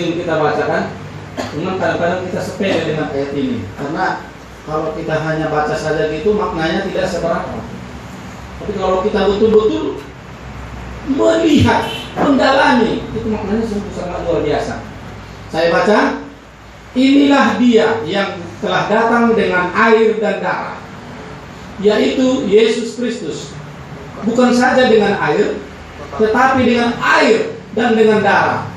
yang kita bacakan. Memang kadang-kadang kita sepele dengan ayat ini, karena kalau kita hanya baca saja gitu maknanya tidak seberapa. Tapi kalau kita betul-betul melihat, mendalami, itu maknanya sungguh sangat luar biasa. Saya baca, inilah dia yang telah datang dengan air dan darah, yaitu Yesus Kristus. Bukan saja dengan air, tetapi dengan air dan dengan darah.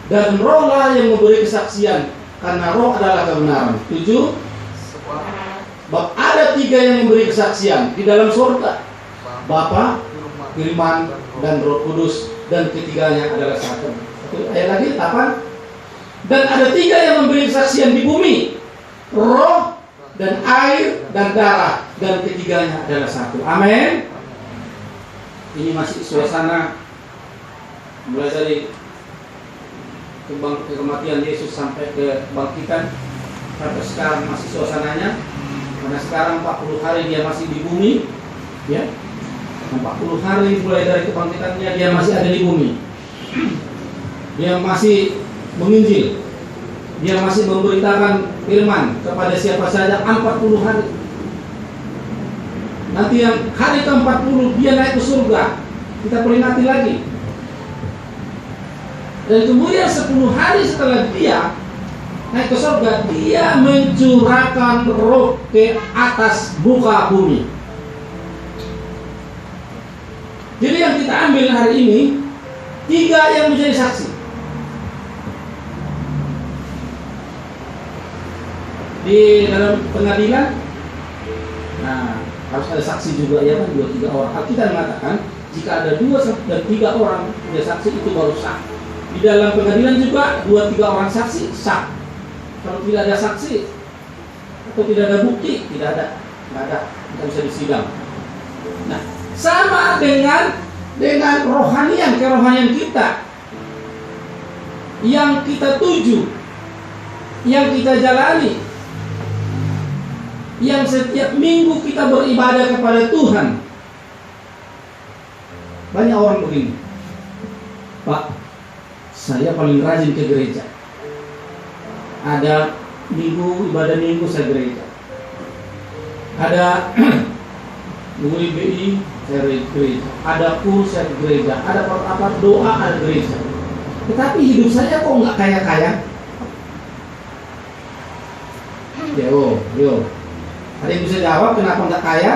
Dan rohlah yang memberi kesaksian, karena roh adalah kebenaran. 7. Sebab ada 3 yang memberi kesaksian di dalam surga, Bapa, Firman, dan Roh Kudus, dan ketiganya adalah satu. Ayat lagi 8. Dan ada 3 yang memberi kesaksian di bumi, roh dan air dan darah, dan ketiganya adalah satu. Amin. Ini masih suasana mulai dari kematian Yesus sampai ke kebangkitan, sampai sekarang masih suasananya. Karena sekarang 40 hari dia masih di bumi, ya. 40 hari mulai dari kebangkitannya dia masih ada di bumi. Dia masih menginjil, dia masih memberitakan firman kepada siapa saja 40 hari. Nanti yang hari ke-40 dia naik ke surga, kita peringati lagi. Dan kemudian 10 hari setelah dia naik ke surga, dia mencurahkan roh ke atas muka bumi. Jadi yang kita ambil hari ini 3 yang menjadi saksi. Di dalam pengadilan, nah harus ada saksi juga, ya kan, 2-3 orang. Alkitab mengatakan jika ada 2 dan 3 orang menjadi saksi itu baru sah. Di dalam pengadilan juga 2-3 orang saksi sah. Kalau tidak ada saksi atau tidak ada bukti, tidak ada, tidak bisa disidang. Nah, sama dengan rohanian, kerohanian kita yang kita tuju, yang kita jalani, yang setiap minggu kita beribadah kepada Tuhan. Banyak orang begini, Pak, saya paling rajin ke gereja. Ada ibadah minggu saya gereja. Ada murid BI saya gereja. Ada kurs saya gereja. Ada doa ada gereja. Tetapi hidup saya kok nggak kaya-kaya? Yo. Ada yang bisa jawab kenapa nggak kaya?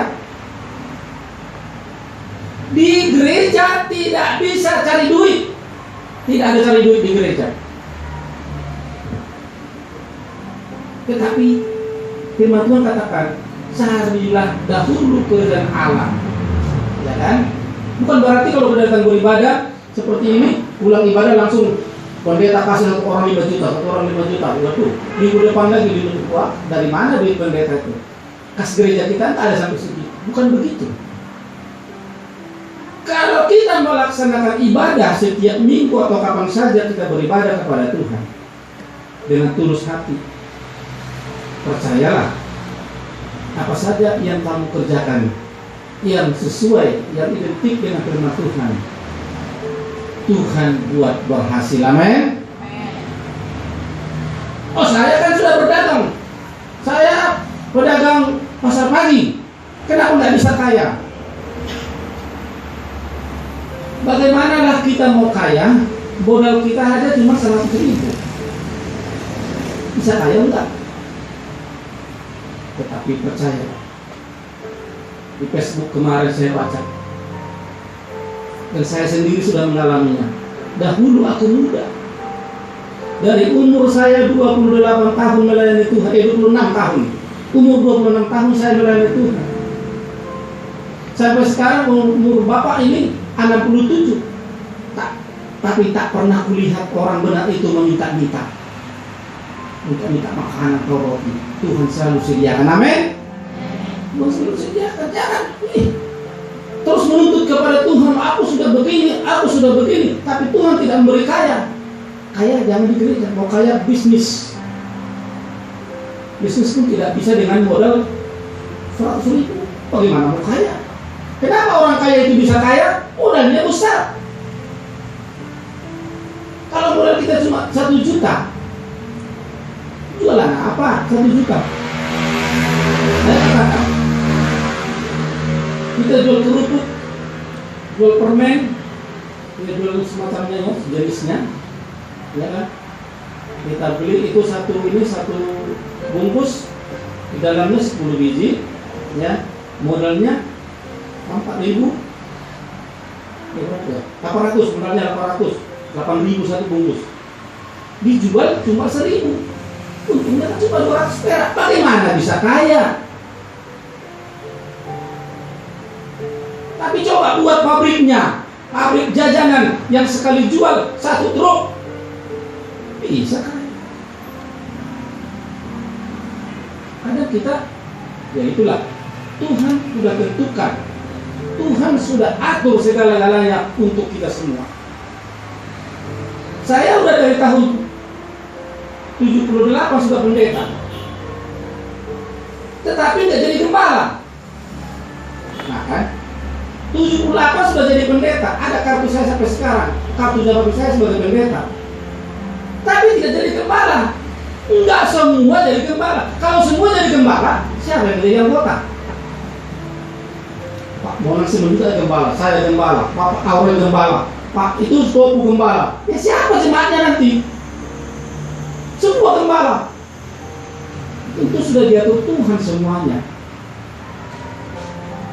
Di gereja tidak bisa cari duit. Tidak ada cari duit di gereja. Tetapi firman Tuhan katakan, carilah dahulu kerajaan Allah. Ya kan? Bukan berarti kalau datang beribadah seperti ini, pulang ibadah langsung pendeta kasih satu orang 5 juta, satu orang 5 juta. Waduh, minggu depan lagi wah, dari mana duit pendeta itu? Kas gereja kita tak ada sampai segitu. Bukan begitu. Kalau kita melaksanakan ibadah setiap minggu atau kapan saja kita beribadah kepada Tuhan dengan tulus hati, percayalah, apa saja yang kamu kerjakan yang sesuai, yang identik dengan firman Tuhan, Tuhan buat berhasil. Amin. Oh, saya kan sudah berdagang, saya pedagang pasar pagi, kenapa tidak bisa kaya? Bagaimanalah kita mau kaya, modal kita aja cuma 100.000. Bisa kaya enggak? Tetapi percaya, di Facebook kemarin saya baca, dan saya sendiri sudah mengalaminya. Dahulu aku muda, dari umur saya 28 tahun melayani Tuhan, 26 tahun, umur 26 tahun saya melayani Tuhan. Sampai sekarang umur Bapak ini 67, tapi tak pernah kulihat orang benar itu meminta-minta makanan atau roti. Tuhan selalu sediakan. Amin. Tuhan selalu sediakan. Jangan terus menuntut kepada Tuhan, aku sudah begini, tapi Tuhan tidak memberi kaya. Kaya jangan di gereja, mau kaya bisnis pun tidak bisa dengan modal 100.000. Bagaimana mau kaya? Kenapa orang kaya itu bisa kaya? Modalnya besar. Kalau modal kita cuma 1 juta, jualan apa 1 juta? Saya katakan, kita jual kerupuk, jual permen, kita jual semacamnya ya, jenisnya, ya kan? Kita beli itu satu bungkus, di dalamnya 10 biji, ya, modalnya 4.000, 800, modalnya 8.000 satu bungkus, dijual cuma 1.000, untungnya kan cuma 200 perak. Bagaimana bisa kaya? Tapi coba buat pabriknya, pabrik jajanan yang sekali jual 1 truk, bisa kaya. Kadang kita, ya itulah, Tuhan sudah tentukan, Tuhan sudah atur segala-galanya untuk kita semua. Saya udah dari tahun 78 sudah pendeta, tetapi nggak jadi gembala. Nah kan, 78 sudah jadi pendeta, ada kartu saya sampai sekarang, kartu jabatan saya sebagai pendeta, tapi tidak jadi gembala. Enggak semua jadi gembala. Kalau semua jadi gembala, siapa yang jadi anggota? Pak Bonang Simanjuntak gembala, saya gembala, Pak Aurel gembala, Pak itu Topu gembala. Ya siapa jemaatnya nanti? Semua gembala. Itu sudah diatur Tuhan semuanya.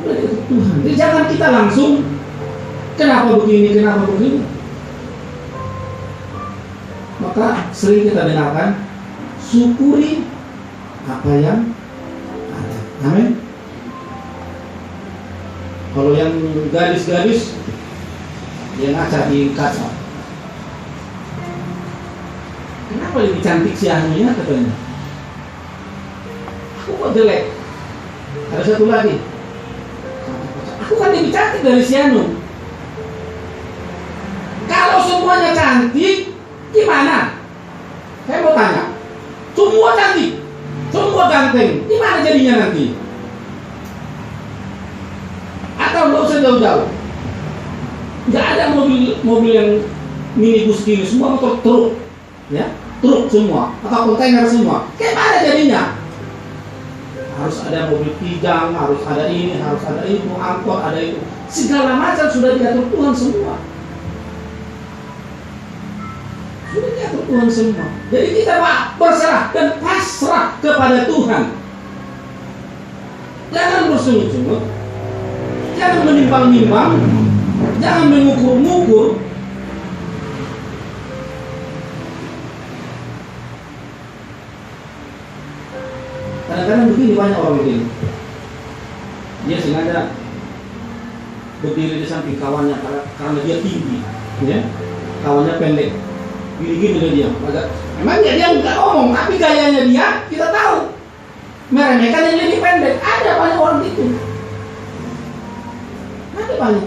Sudah diatur Tuhan. Jadi jangan kita langsung kenapa begini. Maka sering kita dengarkan, syukuri apa yang ada. Amin. Kalau yang gadis-gadis, dia ngaca di kaca. Kenapa lebih cantik si anunya katanya? Aku kok jelek? Ada satu lagi. Aku kan lebih cantik dari si anu. Kalau semuanya cantik, gimana? Saya mau tanya. Semua cantik, semua ganteng, gimana jadinya nanti? Atau nggak usah jauh-jauh, nggak ada mobil yang minibus gini, semua motor truk, ya, truk semua, atau kontainer semua, gimana jadinya? Harus ada mobil pijang, harus ada ini, harus ada itu, angkot, ada itu, segala macam sudah diatur Tuhan semua. Sudah diatur Tuhan semua. Jadi kita berserah dan pasrah kepada Tuhan. Jangan bersungut-sungut, jangan menimbang-nimbang, jangan mengukur-ngukur. Kadang-kadang begini, banyak orang begini. Dia sengaja berdiri di samping kawannya karena dia tinggi, ya, kawannya pendek. Gini-gini dia agak, emangnya dia nggak ngomong, tapi gayanya dia kita tahu meremehkan yang lebih pendek. Ada banyak orang gitu, ada banyak.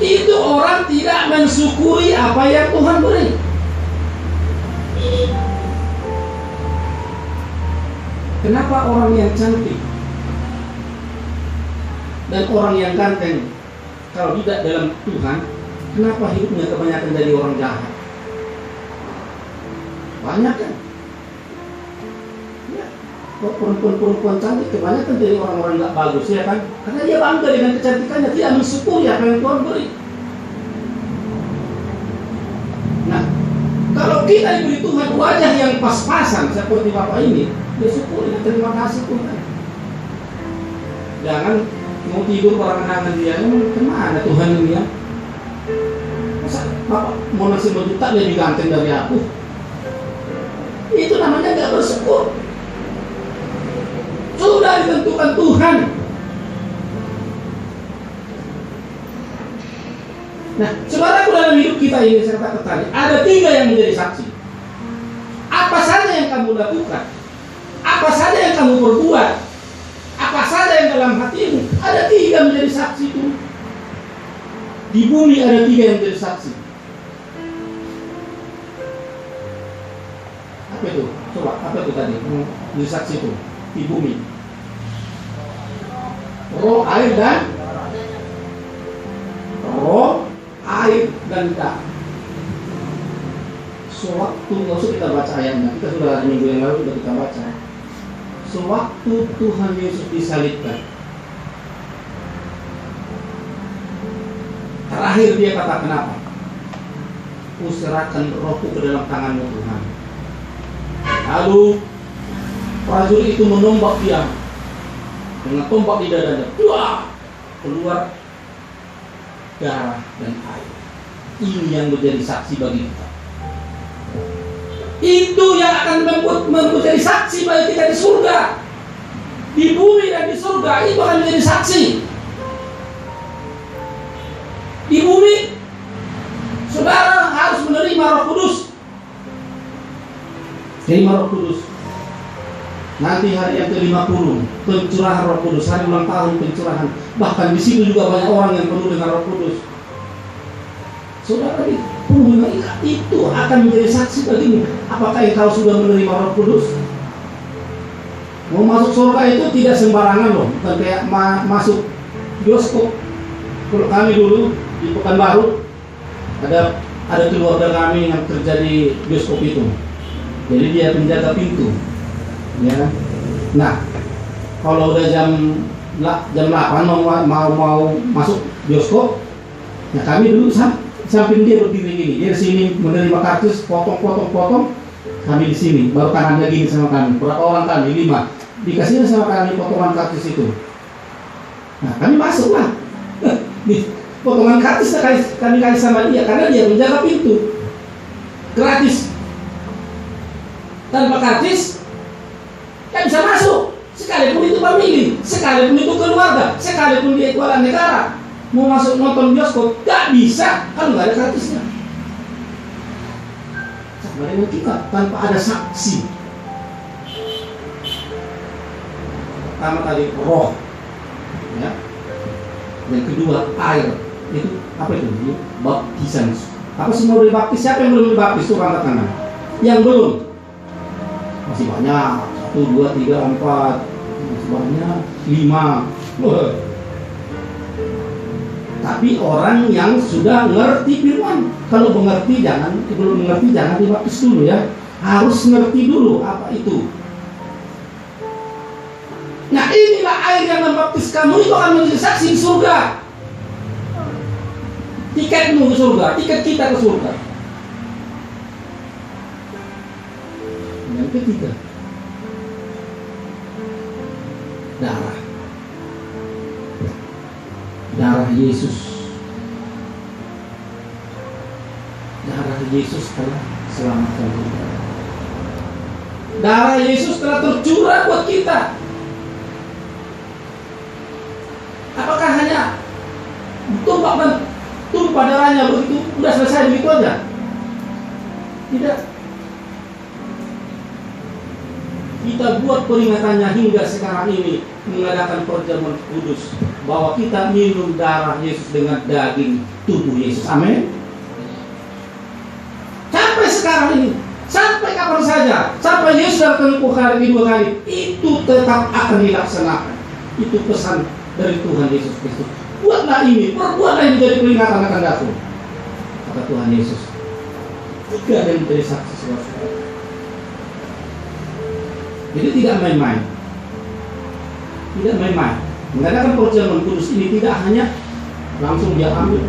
Itu orang tidak mensyukuri apa yang Tuhan beri. Kenapa orang yang cantik dan orang yang ganteng, kalau tidak dalam Tuhan, kenapa hidupnya kebanyakan jadi orang jahat? Banyak kan? Ya, kok perempuan-perempuan cantik kebanyakan jadi orang-orang nggak bagus, ya kan? Karena dia bangga dengan kecantikannya, tidak mensyukuri apa yang Tuhan beri. Nah, kalau kita diberi Tuhan wajah yang pas-pasan seperti Bapak ini, dia syukuri, terima kasih Tuhan. Jangan mau tidur barengan dia, kemana Tuhan ini ya? Masa Bapak mau nasi Simanjuntak lebih ganteng dari aku? Itu namanya gak bersyukur. Sudah ditentukan Tuhan. Nah, saudaraku, dalam hidup kita ini saya katakan tadi, ada 3 yang menjadi saksi. Apa saja yang kamu lakukan, apa saja yang kamu perbuat, apa saja yang dalam hatimu, ada 3 menjadi saksi itu. Di bumi ada 3 yang menjadi saksi. Apa itu? Coba, apa itu tadi? Menjadi saksi itu di bumi. Roh, air dan roh air dan darah. Sewaktu, nggak usah kita baca ayatnya, kita sudah minggu yang lalu sudah kita baca. Sewaktu Tuhan Yesus disalibkan, terakhir dia katakan apa? Kuserahkan rohku ke dalam tanganmu Tuhan. Lalu prajurit itu menombak dia dengan tombak di dadanya. Keluar darah dan air. Ini yang menjadi saksi bagi kita. Itu yang akan menjadi saksi bagi kita di surga. Di bumi dan di surga itu akan menjadi saksi. Di bumi saudara harus menerima Roh Kudus. Terima Roh Kudus. Nanti hari yang ke-50 pencurahan Roh Kudus, hari ulang tahun pencurahan. Bahkan di situ juga banyak orang yang penuh dengan Roh Kudus. Saudara, pengguna itu akan menjadi saksi bagimu. Apakah engkau sudah menerima Roh Kudus? Mau masuk surga itu tidak sembarangan loh, bukan kayak masuk bioskop. Kalau kami dulu di Pekanbaru ada keluarga kami yang kerja di bioskop itu. Jadi dia penjaga pintu. Ya. Nah, kalau udah jam 8 mau masuk bioskop, ya kami dulu samping dia berdiri gini, dia di sini menerima kartus, potong, kami di sini, baru kanannya gini sama kami. Berapa orang kami? 5. Dikasihnya sama kami potongan kartus itu. Nah, kami masuklah. Potongan kartus kami kasih sama dia karena dia menjaga pintu, gratis. Tanpa kartis, kan bisa masuk. Sekalipun itu famili, sekalipun itu keluarga, sekalipun dia warga negara. Mau masuk nonton bioskop, gak bisa kalau gak ada kartusnya. Sama dengan kita, tanpa ada saksi. Pertama tadi roh, ya. Yang kedua air. Itu apa itu? Baptisan. Apa semua boleh baptis? Siapa yang belum dibaptis? Tuh angkat tangan. Yang belum masih banyak. 1, 2, 3, 4. Masih banyak. 5. Tapi orang yang sudah mengerti firman. Kalau mengerti belum mengerti jangan dibaptis dulu ya. Harus mengerti dulu apa itu. Nah, inilah air yang membaptis kamu, itu akan menjadi saksi di surga. Tiketmu ke surga, tiket kita ke surga. Yang ketiga, darah Yesus. Darah Yesus telah selamatkan kita. Darah Yesus telah tercurah buat kita. Apakah hanya tumpah darahnya begitu udah selesai begitu aja? Tidak. Kita buat peringatannya hingga sekarang ini, mengadakan perjamuan kudus bahwa kita minum darah Yesus dengan daging tubuh Yesus. Amin. Sampai sekarang ini, sampai kapan saja, sampai Yesus datang kedua kali, itu tetap akan dilaksanakan. Itu pesan dari Tuhan Yesus Kristus. Buatlah ini, perbuatlah ini menjadi peringatan akan datang, kata Tuhan Yesus. Tidak ada yang menjadi saksi saudara. Jadi tidak main-main. Tidak main-main. Mengadakan perjamuan kudus ini tidak hanya langsung dia ambil.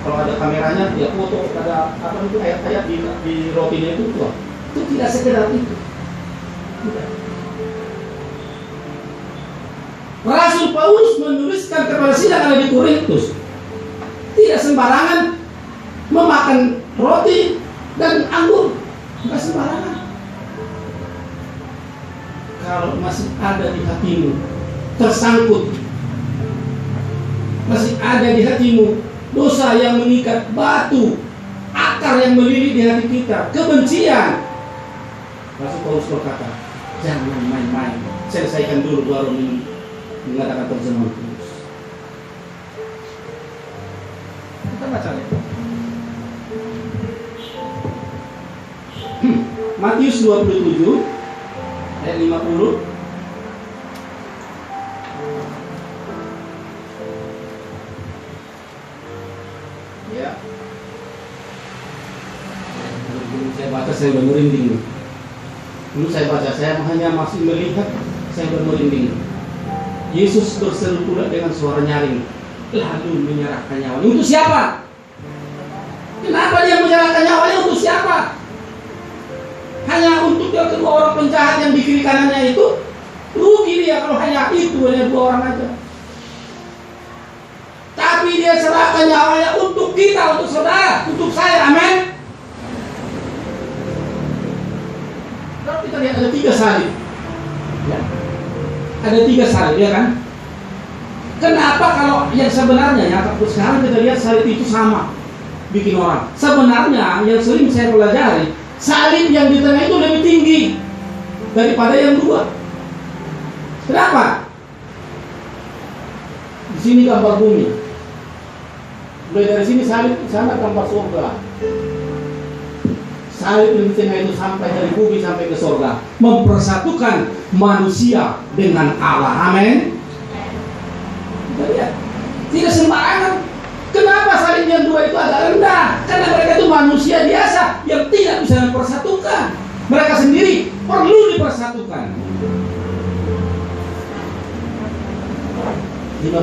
Kalau ada kameranya dia foto, ada apa itu ayat-ayat di rotinya itu tuh. Itu tidak sekedar itu. Tidak. Rasul Paulus menuliskan kepada sidang ada di Korintus, tidak sembarangan memakan roti dan anggur, tidak sembarangan. Kalau masih ada di hatimu tersangkut, masih ada di hatimu dosa yang mengikat, batu akar yang melilit di hati kita, kebencian, Rasul Paulus berkata, jangan main-main, selesaikan dulu baru mengadakan perjamuan kudus. Kita baca ya. Matius 27 ayat 50. Ya. Dulu saya baca saya udah merinding. Dulu saya baca saya hanya masih melihat saya udah merinding. Yesus berseru pula dengan suara nyaring, lalu menyerahkan nyawanya. Untuk siapa? Kenapa dia menyerahkan nyawanya? Untuk siapa? Hanya untuk kedua orang penjahat yang di kiri kanannya itu. Rugi dia kalau hanya itu, hanya 2 orang aja. Tapi dia serahkan nyawanya untuk kita, untuk saudara, untuk saya. Amin. Kalau kita lihat ada 3 salib, ya. Ada 3 salib, ya kan? Kenapa kalau yang sebenarnya ya, sekarang kita lihat salib itu sama bikin orang. Sebenarnya yang sering saya pelajari, salib yang di tengah itu lebih tinggi daripada yang 2. Kenapa? Di sini gambar bumi. Mulai dari sini salib, di sana gambar surga. Salib yang di tengah itu sampai dari bumi sampai ke surga, mempersatukan manusia dengan Allah. Amin. Tidak sembarangan. Kenapa salib yang 2 itu agak rendah? Karena mereka itu manusia biasa yang tidak bisa mempersatukan. Mereka sendiri perlu dipersatukan. 51.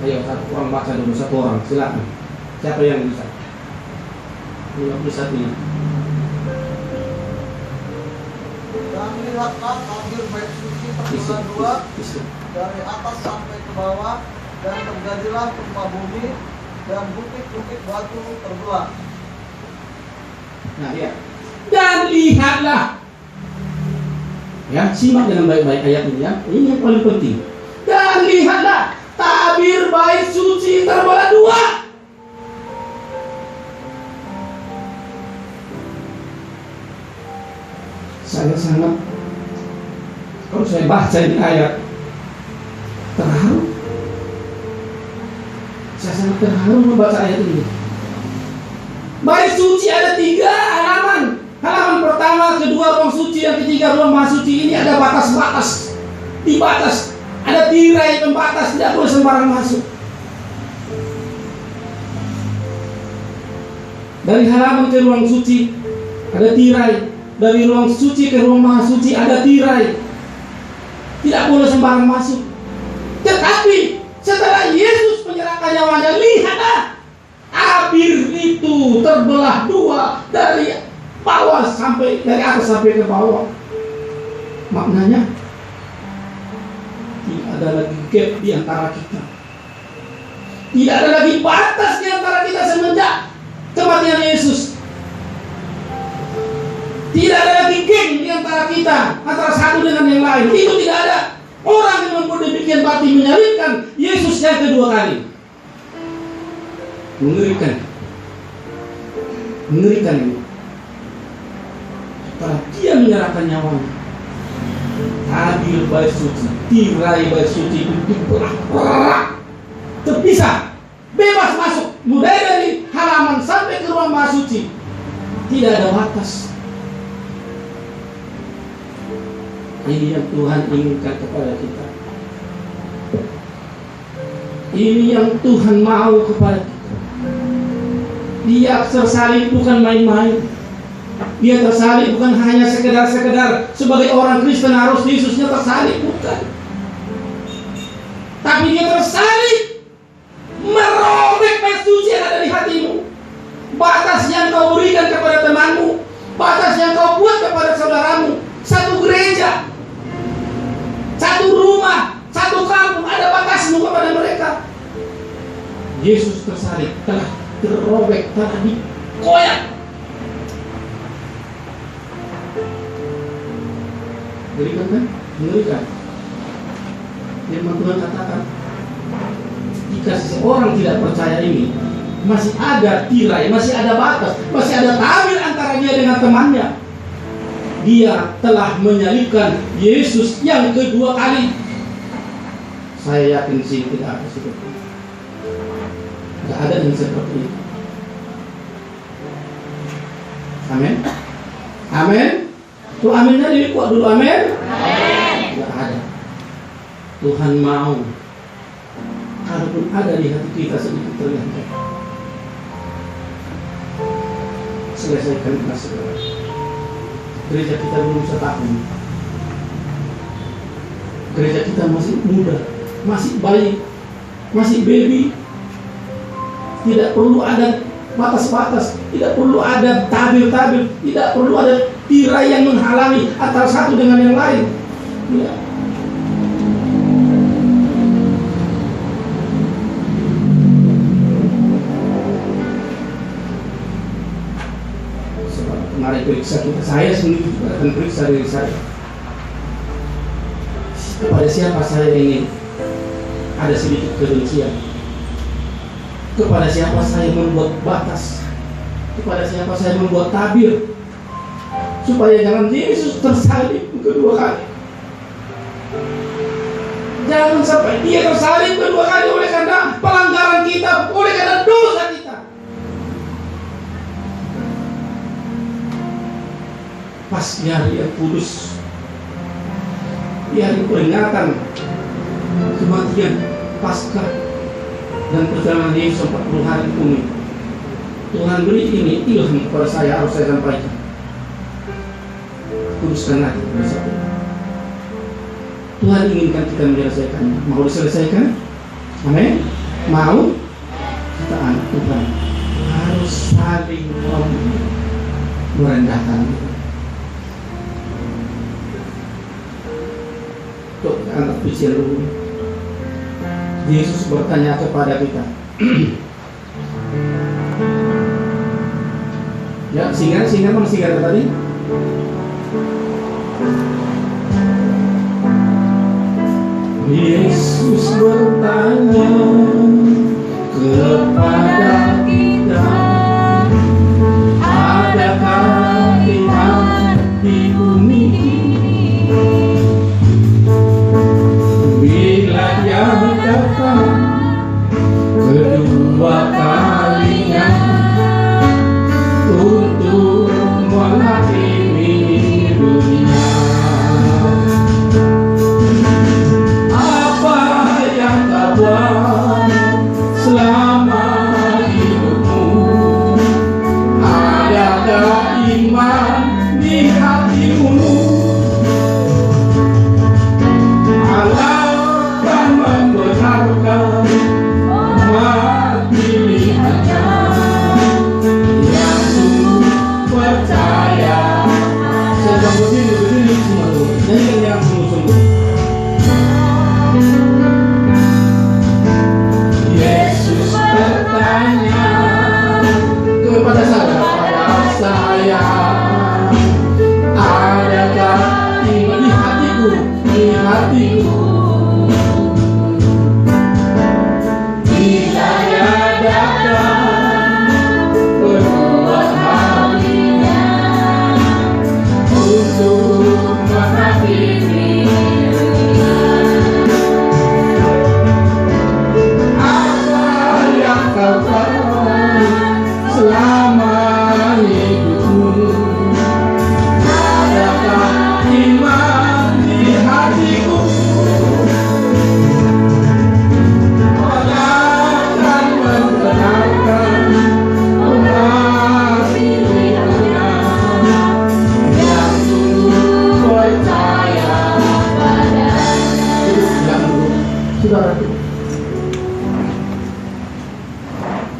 Ayo satu orang baca dulu, 1 orang, silakan. Siapa yang bisa? 51 ini. Dan lihatlah tabir bait suci terbelah 2 dari atas sampai ke bawah, dan terjadilah gempa bumi dan bukit-bukit batu terbelah. Nah ya. Dan lihatlah, ya, simak dengan baik-baik ayat ini ya. Ini yang paling penting. Dan lihatlah tabir bait suci terbelah 2. Saya sangat, kalau saya baca ini ayat, terharu. Saya sangat terharu membaca ayat ini. Bait suci ada 3 halaman. Halaman pertama, kedua ruang suci, yang ketiga ruang maha suci. Ini ada batas-batas. Di batas ada tirai pembatas, tidak boleh sembarang masuk. Dari halaman ke ruang suci ada tirai. Dari ruang suci ke ruang maha suci ada tirai. Tidak boleh sembarang masuk. Tetapi setelah Yesus menyerahkan nyawanya, lihatlah, tabir itu terbelah 2 dari bawah sampai, dari atas sampai ke bawah. Maknanya tidak ada lagi gap di antara kita. Tidak ada lagi batas di antara kita semenjak kematian Yesus. Tidak ada lagi gap di antara kita, antara satu dengan yang lain. Itu tidak ada. Orang yang membuat demikian berarti menyalibkan Yesus yang kedua kali. Mengerikan. Mengerikan ini. Setelah dia menyerahkan nyawanya, tabir bait suci, tirai bait suci itu dibelah-belah, terpisah, bebas masuk, mulai dari halaman sampai ke ruang maha suci. Tidak ada batas. Ini yang Tuhan inginkan kepada kita. Ini yang Tuhan mau kepada kita. Dia tersalib bukan main-main. Dia tersalib bukan hanya sekedar sebagai orang Kristen harus Yesusnya tersalib, bukan. Tapi dia tersalib merobek bait suci yang ada di hatimu. Batas yang kau berikan kepada temanmu, batas yang kau buat kepada saudaramu. Satu gereja, satu rumah, satu kampung, ada batasmu kepada mereka. Yesus tersalib, telah terobek, telah dikoyak. Mengerikan kan? Mengerikan. Firman Tuhan katakan, jika seseorang tidak percaya ini, masih ada tirai, masih ada batas, masih ada tabir antara dia dengan temannya. Dia telah menyalibkan Yesus yang kedua kali. Saya yakin sih tidak ada seperti itu. Tidak ada yang seperti itu. Amin. Amin. Tuh aminnya dikuat dulu, amin. Amin. Tidak ada. Tuhan mau, kalaupun ada di hati kita sedikit terlihat, selesaikan segera. Gereja kita belum setahun. Gereja kita masih muda, masih bayi, masih baby. Tidak perlu ada batas-batas, tidak perlu ada tabir-tabir, tidak perlu ada tirai yang menghalangi antara satu dengan yang lain. Ya. Mari periksa kita. Saya sendiri juga akan periksa diri saya. Kepada siapa saya ingin ada sedikit kebencian? Kepada siapa saya membuat batas? Kepada siapa saya membuat tabir? Supaya jangan Yesus tersalib kedua kali. Jangan sampai dia tersalib kedua kali oleh karena pelanggaran kita, oleh karena dosa kita. Pas di hari yang kudus, di hari peringatan kematian Paskah dan perjalanan Yesus 40 hari bumi, Tuhan beri ini ilham kepada saya, harus saya sampaikan. Kuduskan hati bersatu. Tuhan inginkan kita menyelesaikannya. Mau diselesaikan? Amin. Mau? Kita anak Tuhan harus saling merendahkan. Untuk anak pujian dulu. Yesus bertanya kepada kita. Ya, singa mana singa tadi? Yesus bertanya kepada kita, adakah iman di bumi ini? Bila Dia datang kedua kalinya untuk mengakhiri dunia, apa yang kau buat selama hidupmu? Adakah iman di hatimu? Yesus bertanya kepada saya, adakah iman di hatiku, bila Dia datang kedua kalinya untuk mengakhiri dunia, apa yang kau buat selama hidupmu? Adakah iman di hatiku? Akan membenarkan umat pilihannya yang sungguh percaya padanya. Saudaraku,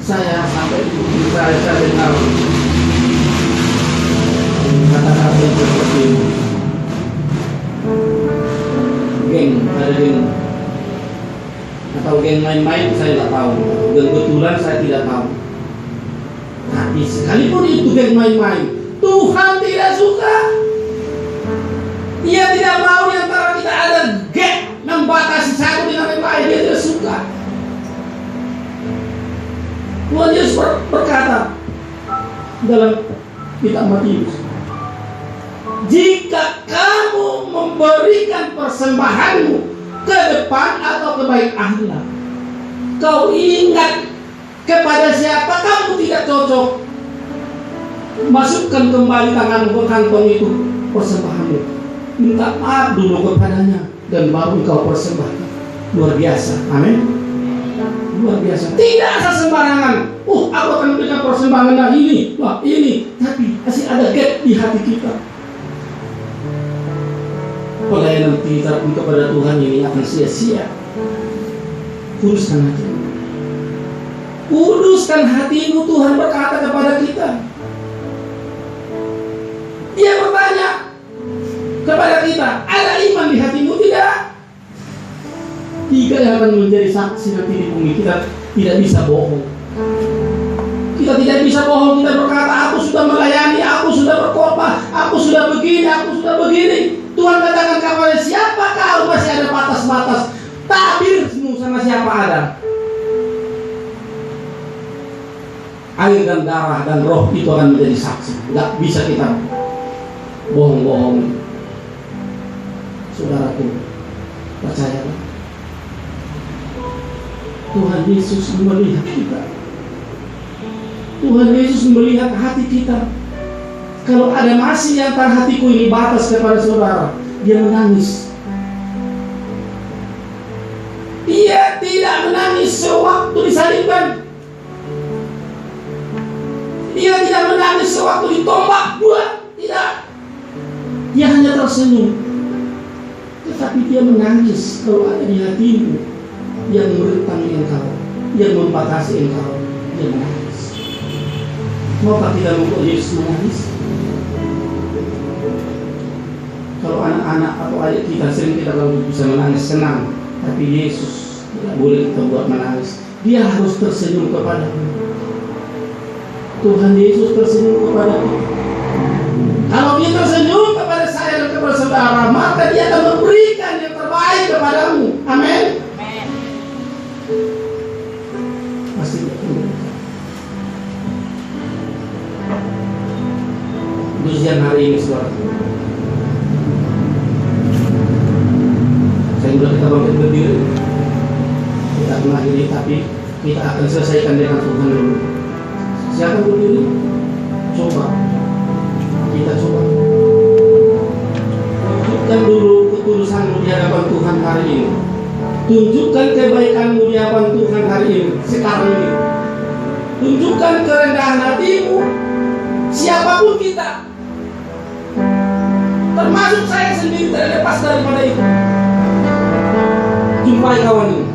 saya sampai di saya dengar kata-kata seperti geng, ada geng atau geng main-main, saya tidak tahu. Geng betulan saya tidak tahu. Tapi sekalipun itu geng main-main, Tuhan tidak suka. Dia tidak mau di antara kita ada geng membatasi satu dengan yang lain. Dia tidak suka. Tuhan Yesus berkata dalam kitab Matius, jika kamu memberikan persembahanmu ke depan atau ke bait Allah, kau ingat kepada siapa kamu tidak cocok, masukkan kembali tanganmu ke kantong itu persembahanmu. minta maaf dulu kepadanya, dan baru engkau persembahkan. Luar biasa, amin. Luar biasa. Tidak asal sembarangan. Aku akan memberikan persembahan ini, wah ini, tapi masih ada gap di hati kita. Pelayanan kita pun kepada Tuhan ini akan sia-sia. Kuduskan hati. Kuduskan hatimu, Tuhan berkata kepada kita. Dia bertanya kepada kita, ada iman di hatimu? Tidak. Tiga yang akan menjadi saksi nanti di bumi. Kita tidak bisa bohong. Kita tidak bisa bohong. Kita berkata, aku sudah melayani, aku sudah berkorban, aku sudah begini, aku sudah begini. Tuhan katakan kepada siapa kau, masih ada batas-batas. Tabirmu sama siapa ada. Air dan darah dan roh itu akan menjadi saksi. Tidak bisa kita bohong-bohong. Saudaraku, percayalah, Tuhan Yesus melihat kita. Tuhan Yesus melihat hati kita. Kalau ada masih yang antara hatiku ini batas kepada saudara, dia menangis. Dia tidak menangis sewaktu disalibkan. Dia tidak menangis sewaktu ditombak dua. Tidak. Dia hanya tersenyum. Tetapi dia menangis kalau ada di hatimu yang merintangi engkau, yang membatasi engkau. Dia menangis. Maukah kita membuat Yesus menangis? Kalau anak-anak atau adik kita sering kita kalau bisa menangis senang, tapi Yesus tidak boleh kita buat menangis. Dia harus tersenyum kepadamu. Tuhan Yesus tersenyum kepada kita. Kalau dia tersenyum kepada saya dan kepada saudara, maka dia akan memberikan yang terbaik kepadamu. Amin. Pasti dia akan memberikan. Ujian hari ini, saudara. Saya sudah kita bangkit berdiri. Kita mengakhiri, tapi kita akan selesaikan dengan Tuhan dulu. Siapa berdiri? Coba. Kita coba. Tunjukkan dulu ketulusanmu di hadapan Tuhan hari ini. Tunjukkan kebaikanmu di hadapan Tuhan hari ini, sekarang ini. Tunjukkan kerendahan hatimu. Siapapun kita, termasuk saya sendiri, tidak lepas daripada itu. Jumpai kawan ini.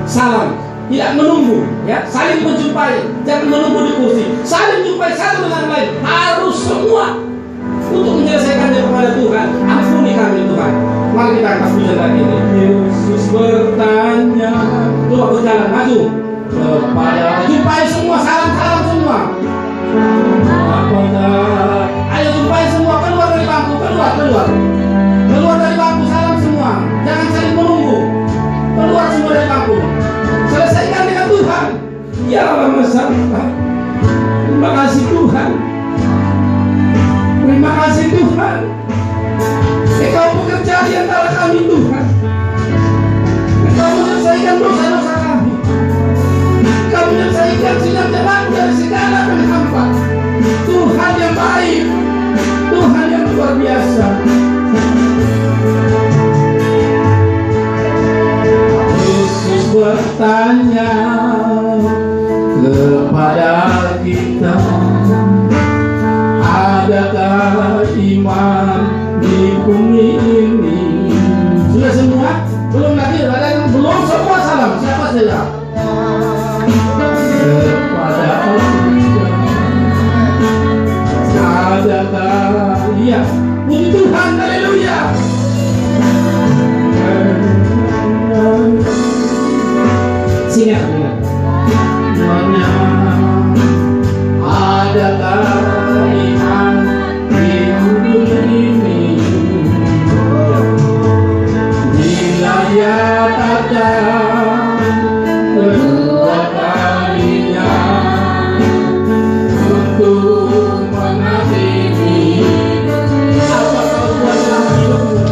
Salam. Tidak menunggu, ya, saling menjumpai, jangan menunggu di kursi, saling jumpai satu dengan lain, harus semua untuk menyelesaikannya kepada Tuhan. Ampuni kami Tuhan. Mari kita angkat pujian lagi ini. Yesus bertanya, coba berjalan maju kepada, jumpai semua, salam semua. Ayo jumpai semua, keluar dari bangku, keluar dari bangku, salam semua, jangan saling menunggu, keluar semua dari bangku. Selesaikan dengan Tuhan. Ya Allah masalah. Terima kasih Tuhan. Terima kasih Tuhan. Engkau bekerja di antara kami Tuhan. Engkau menyelesaikan dosa-dosa kami. Engkau menyelesaikan sinar jemaat dari segala penghambat. Tuhan yang baik. Tuhan yang luar biasa. Bertanya kepada kita, adakah iman di bumi ini? Sudah semua? Belum lagi? Ada yang belum? Semua salam. Siapa saja? Kepada kita, adakah? Iya. Puji Tuhan, haleluya. Sini adakah iman di bumi ini? Bila dia datang kedua kalinya untuk menghadiri, apa kau buat selama hidupmu?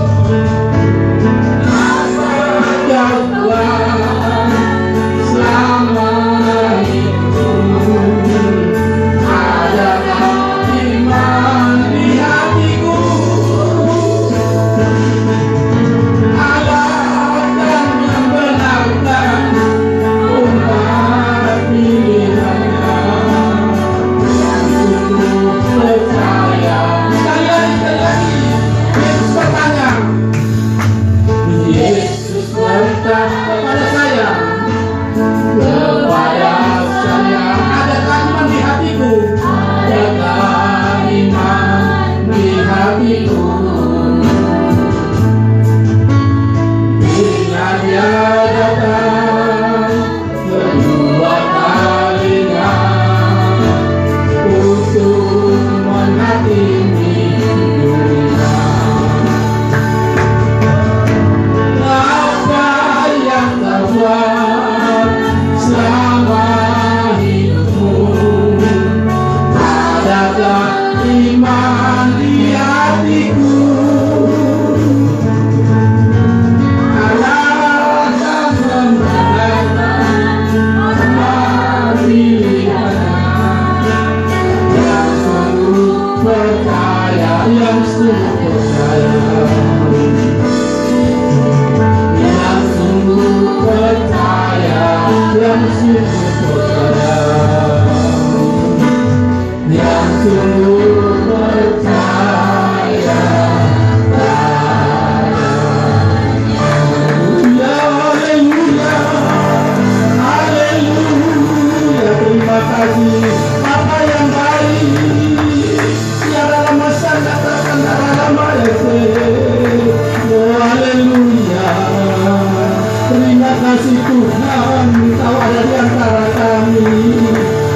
kasih Tuhan, Engkau ada di antara kami.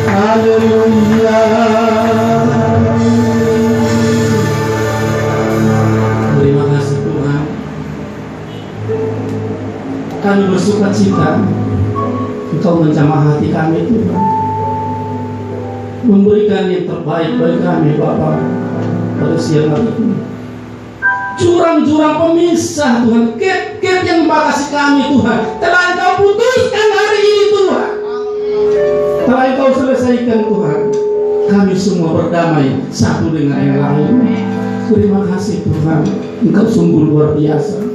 Haleluya. Terima kasih Tuhan. Kami bersuka cita Engkau menjamah hati kami Tuhan, memberikan yang terbaik bagi kami Bapa pada siang hari ini. Jurang-jurang pemisah Tuhan, gap-gap yang membatasi kami Tuhan, telah Engkau putuskan hari ini Tuhan, telah Engkau selesaikan Tuhan. Kami semua berdamai satu dengan yang lain. Terima kasih Tuhan, Engkau sungguh luar biasa.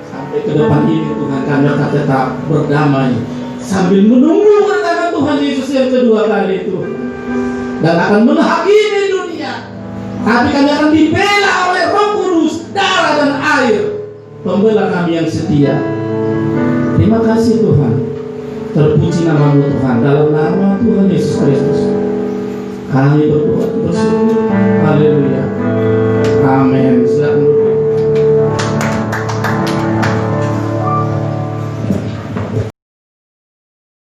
Sampai ke depan ini Tuhan, kami akan tetap berdamai sambil menunggu kedatangan Tuhan Yesus yang kedua kali Tuhan, dan akan menghakimi dunia. Tapi kami akan dibela oleh Roh Kudus, darah dan air, pembela kami yang setia. Terima kasih Tuhan. Terpuji nama-Mu Tuhan, dalam nama Tuhan Yesus Kristus kami berdoa bersyukur. Haleluya. Amin.